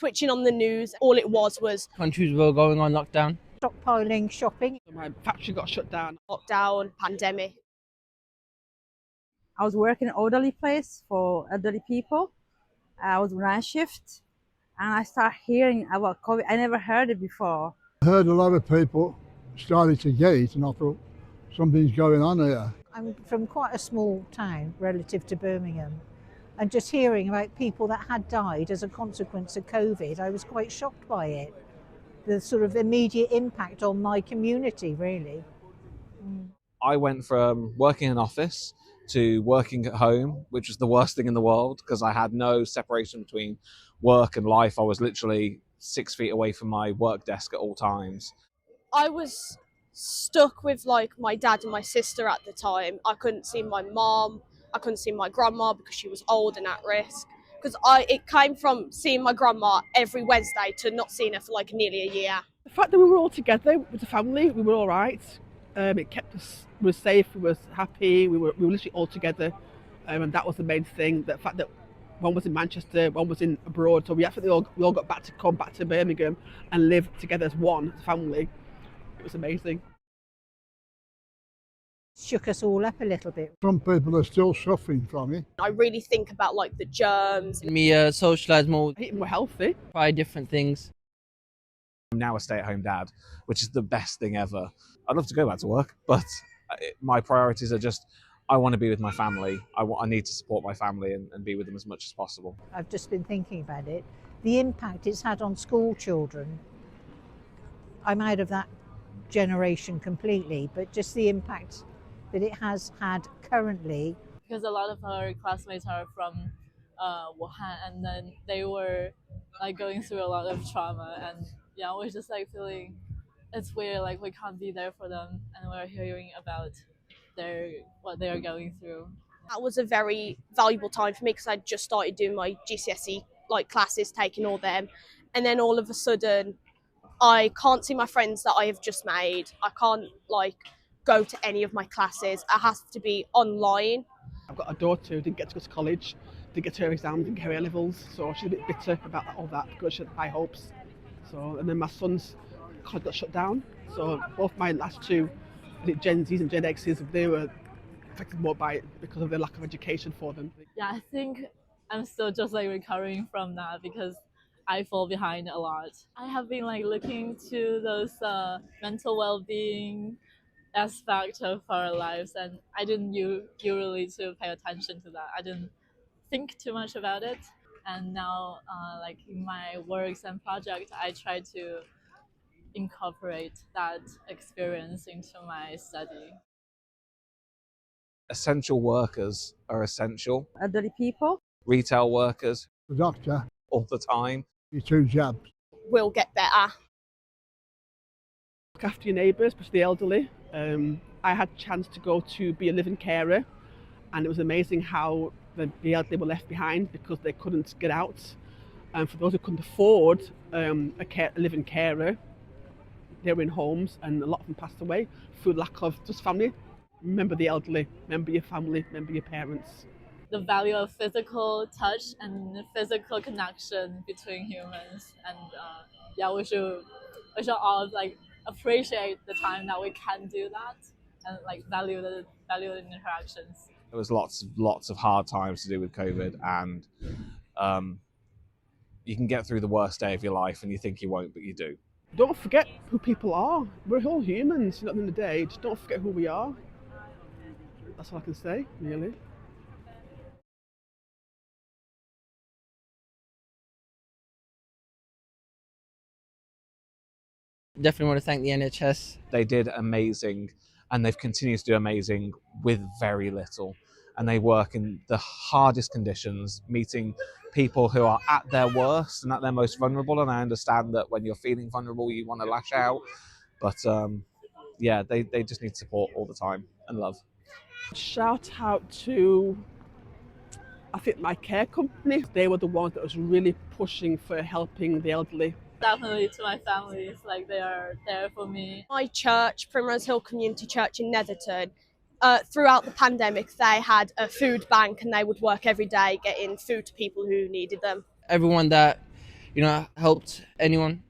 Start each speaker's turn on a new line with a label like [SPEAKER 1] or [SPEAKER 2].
[SPEAKER 1] switching on the news, all it was
[SPEAKER 2] countries were going on lockdown.
[SPEAKER 3] Stockpiling, shopping.
[SPEAKER 4] My factory got shut down.
[SPEAKER 1] lockdown, pandemic.
[SPEAKER 5] I was working in an elderly place for elderly people. I was night shift, and I started hearing about COVID. I never heard it before.
[SPEAKER 6] I heard a lot of people started to get it, and I thought something's going on here.
[SPEAKER 3] I'm from quite a small town relative to Birmingham, and just hearing about people that had died as a consequence of COVID, I was quite shocked by it. The sort of immediate impact on my community, really.
[SPEAKER 7] I went from working in an office to working at home, which was the worst thing in the world because I had no separation between work and life. I was literally 6 feet away from my work desk at all times.
[SPEAKER 1] I was stuck with like my dad and my sister at the time. I couldn't see my mom, I couldn't see my grandma because she was old and at risk. Because it came from seeing my grandma every Wednesday to not seeing her for like nearly a year.
[SPEAKER 4] The fact that we were all together with the family, we were all right. It kept us, we were safe, we were happy, we were literally all together, and that was the main thing. The fact that one was in Manchester, one was in abroad, so we all got back to Birmingham and live together as one as a family. It was amazing.
[SPEAKER 3] Shook us all up a little bit.
[SPEAKER 6] Some people are still suffering from it.
[SPEAKER 1] I really think about like the germs.
[SPEAKER 2] Me socialise more,
[SPEAKER 4] Eating more healthy.
[SPEAKER 2] try different things.
[SPEAKER 7] I'm now a stay-at-home dad, which is the best thing ever. I'd love to go back to work, but my priorities are just, I want to be with my family. I need to support my family and be with them as much as possible.
[SPEAKER 3] I've just been thinking about it. The impact it's had on school children. I'm out of that generation completely, but just the impact that it has had currently.
[SPEAKER 8] Because a lot of our classmates are from Wuhan, and then they were like going through a lot of trauma, and yeah, we're just like feeling it's weird, like we can't be there for them, and we're hearing about what they are going through.
[SPEAKER 1] That was a very valuable time for me because I just started doing my GCSE like classes, taking all them, and then all of a sudden I can't see my friends that I have just made. I can't like go to any of my classes. I have to be online.
[SPEAKER 4] I've got a daughter who didn't get to go to college, didn't get to her exams, didn't get her A-levels, so she's a bit bitter about all that because she had high hopes. So, and then my son's college got shut down, so both my last two, I think Gen Zs and Gen Xs, they were affected more by it because of the lack of education for them.
[SPEAKER 8] Yeah, I think I'm still just like recovering from that because I fall behind a lot. I have been like looking to those mental well-being aspect of our lives, and I didn't really to pay attention to that. I didn't think too much about it, and now like in my works and project, I try to incorporate that experience into my study.
[SPEAKER 7] Essential workers are essential.
[SPEAKER 5] Elderly people.
[SPEAKER 7] Retail workers,
[SPEAKER 6] The doctor,
[SPEAKER 7] all the time.
[SPEAKER 6] your 2 jabs.
[SPEAKER 1] Will get better.
[SPEAKER 4] Look after your neighbours, especially the elderly. I had a chance to go to be a living carer, and it was amazing how the elderly were left behind because they couldn't get out. And for those who couldn't afford a living carer, they were in homes, and a lot of them passed away through lack of just family. Remember the elderly, remember your family, remember your parents.
[SPEAKER 8] The value of physical touch and physical connection between humans, and yeah, we should all like appreciate the time that we can do that and like value the interactions.
[SPEAKER 7] There was lots of hard times to do with COVID, and you can get through the worst day of your life and you think you won't, but you do.
[SPEAKER 4] Don't forget who people are. We're all humans, at the end of the day. Just don't forget who we are. That's all I can say, really.
[SPEAKER 2] Definitely want to thank the NHS.
[SPEAKER 7] They did amazing, and they've continued to do amazing with very little. And they work in the hardest conditions, meeting people who are at their worst and at their most vulnerable. And I understand that when you're feeling vulnerable, you want to lash out. But yeah, they just need support all the time and love.
[SPEAKER 4] Shout out to, I think, my care company. They were the ones that was really pushing for helping the elderly.
[SPEAKER 8] Definitely to my family, it's like they are there for me.
[SPEAKER 1] My church, Primrose Hill Community Church in Netherton, throughout the pandemic, they had a food bank and they would work every day getting food to people who needed them.
[SPEAKER 2] Everyone that helped anyone?